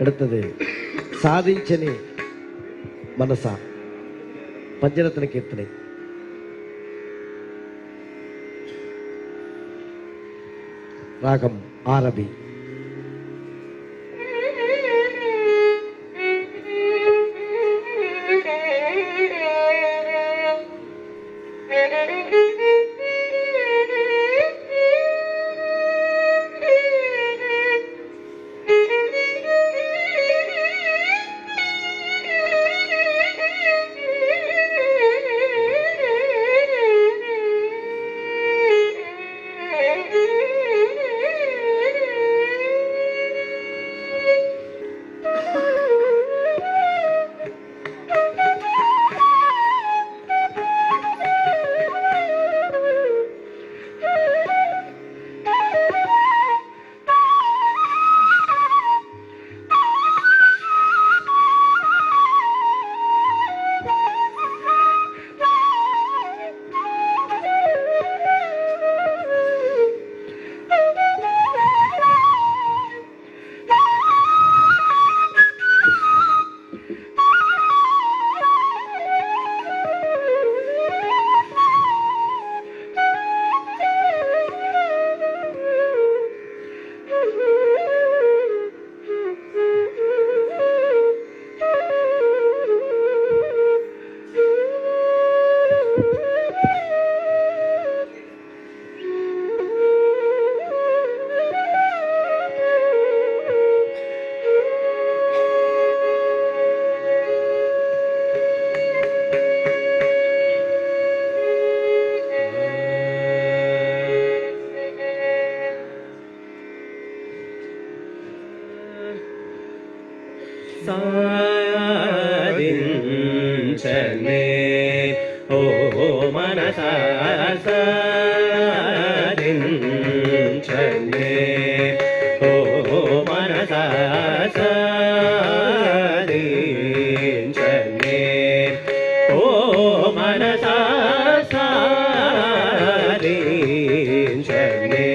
அடுத்தது சாதிஞ்சனி மனசா பஞ்சரத்ன கீர்த்தனை. ராகம் ஆரபி. సాధించనే ఓ మనసా సాధించనే ఓ మనసా సాధించనే ఓ మనసా సాధించనే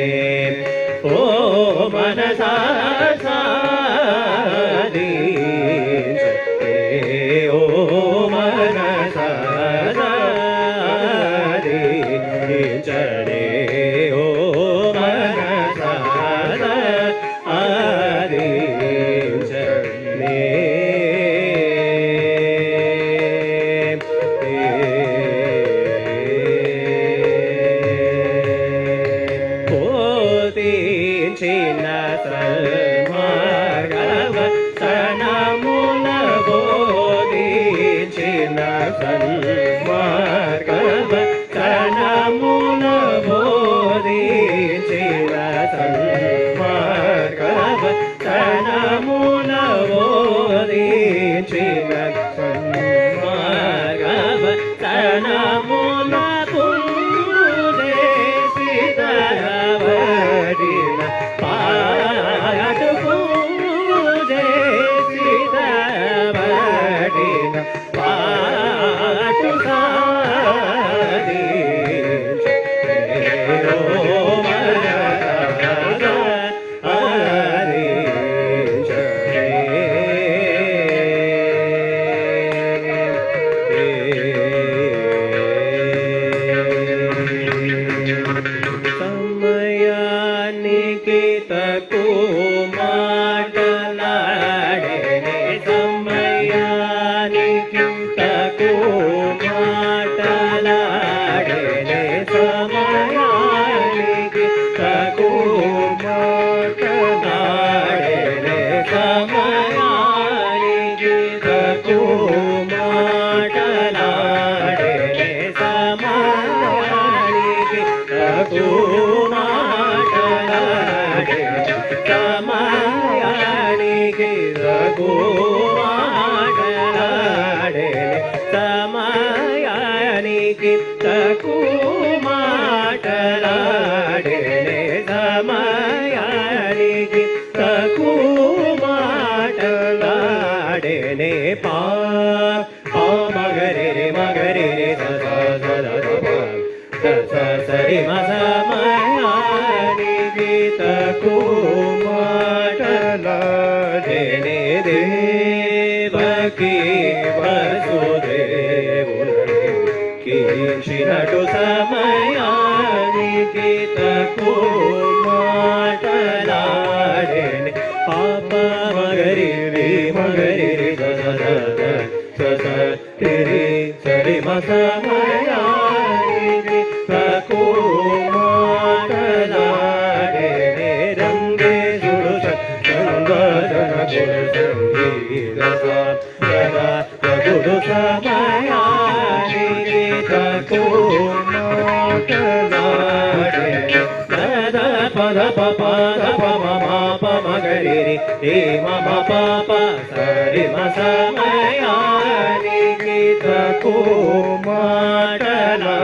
ఓ మనసా దేవకీ వసుదేవులను కీర్షినటు సమయానికి తక్కువ మాటలాడెను. పాప మగరి రి మగరి రి సరి సరి సమయానికి తక్కువ మాటలాడెను. రంగే సుడు సంగదన గురు సమయానికి తక్కువ మాటలాడెను. పద పద పమ మగరి రే మమ పాప సరి సమయానికి తక్కువ మాటలాడెను.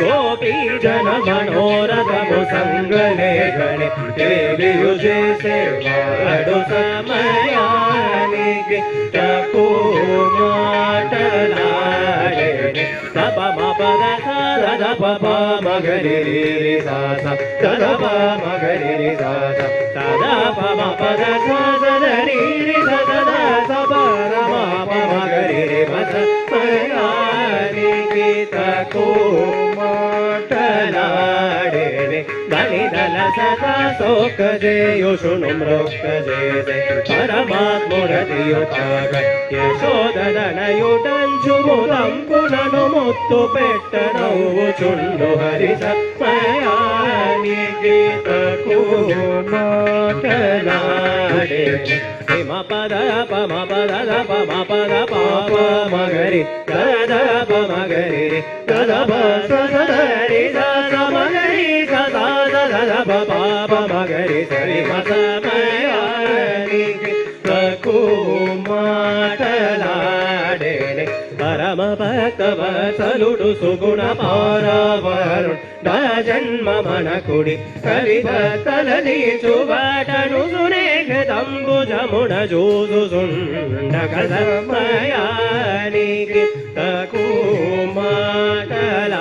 గోపీ జన మనోరథము సంగలే గణి దేవియు చేసే వాడు సమయానికి తక్కువ మాటలాడెను. తప పద సద ప మగరి రి సాస సద ప మగరి రి సాస సద పమ పద సదరి రి సద సప రమ ప మగరి రి మస మయానికి తక్కువ మాటలాడెను. దళిదల సదా శోక జేయు శృణు మృక్క జేసే పరమాత్ముడతియు కాగ యశోదనయుటంచు ముదంపునను ముత్తు పెట్ట నవ్వుచుండు హరి సమయానికి తక్కువ మాటలాడెను. హిమ పద పమ పద పమ పద పాప మగరి దద ప మగరి దద ప సదరి దద మగరి సదా దద పాప మగరి సరి సమయానికి తక్కువ మాటలాడెను. పరమ భక్త వత్సలుడు సుగుణ పారావరుడు జన్మ మనకుడి కవి భక్తలీ చువటను సురేఖ తంబుజమున జూసుండక సమయానికి తక్కువ మాటలాడెను.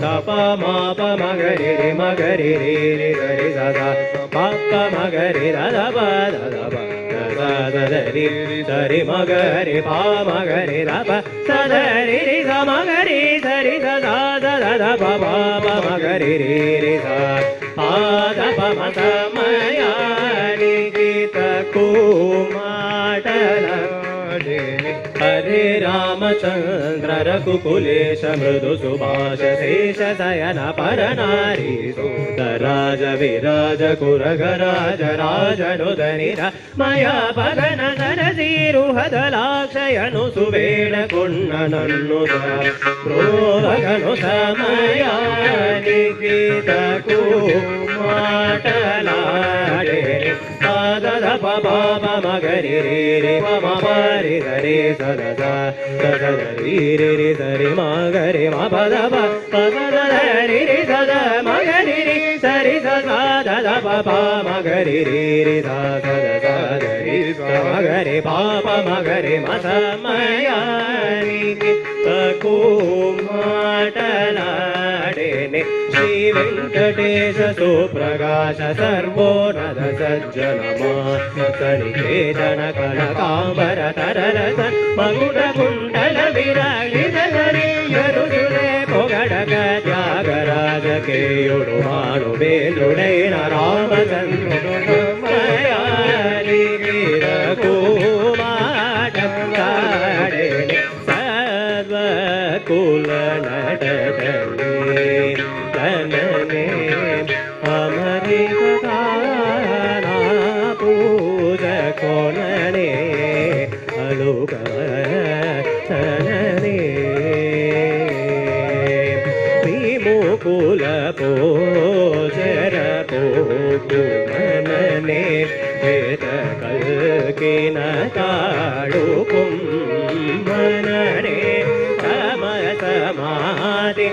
తప మాప మగరి మగరి రి గరి సదా పాప మగరి దద సదరి సరి మగరి పా మగరి రప సదరి రి సమగరి సరి సదా దద పమ మగరి రి సా పాద పమ సమయానికి తక్కువ మాటలాడెను. హరే రామచంద్ర రఘుకులేశ మృదు సుభాష శేష శయన పరనారీ సుందరాజ విరాజ కురగరాజ రాజనుదనిర మయా పగన నరసీరుహదలాక్షయను సువేణ కొన్న నన్ను ప్రోగను సమయానికి తక్కువ మాటలాడెను. పాద పమ మగరి రి మమ పరి సరి సద సదరి రి సరి మగరి మ పద పదరి రి సద మగరి రి సరి సదా దద ప మగరి రి సద సదరి మగరి పాప మగరి మ సమయానికి తక్కువ మాటలాడెను. శ్రీ వెంకటేశ సుప్రకాశ సర్వోన్నత సజ్జనమా కనికేతన కనకాంబర తరల మగుడ కుండల విరాళిత హరియరులే పొగడగ త్యాగరాజ కేయుడు మాను వేలుడైన రామచంద్రుడు మయానికి తక్కువ మాటలాడెను. సర్వకుల నటనే తననే అమరిగా పూజ కొననే అలుగ తననే విముకుల పోజర పోకు మననే వేద కల్కిన కాడుకుం మననే సమ సమాధి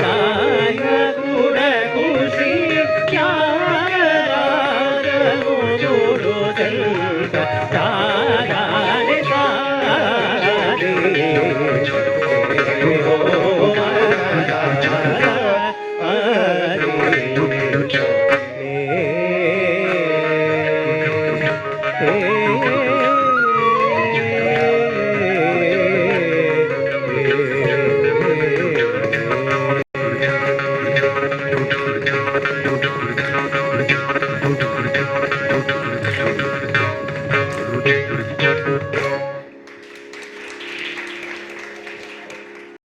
సాయ గుణ ఖుషి త్యాగరాజముడు సంత సాయాని సారి హే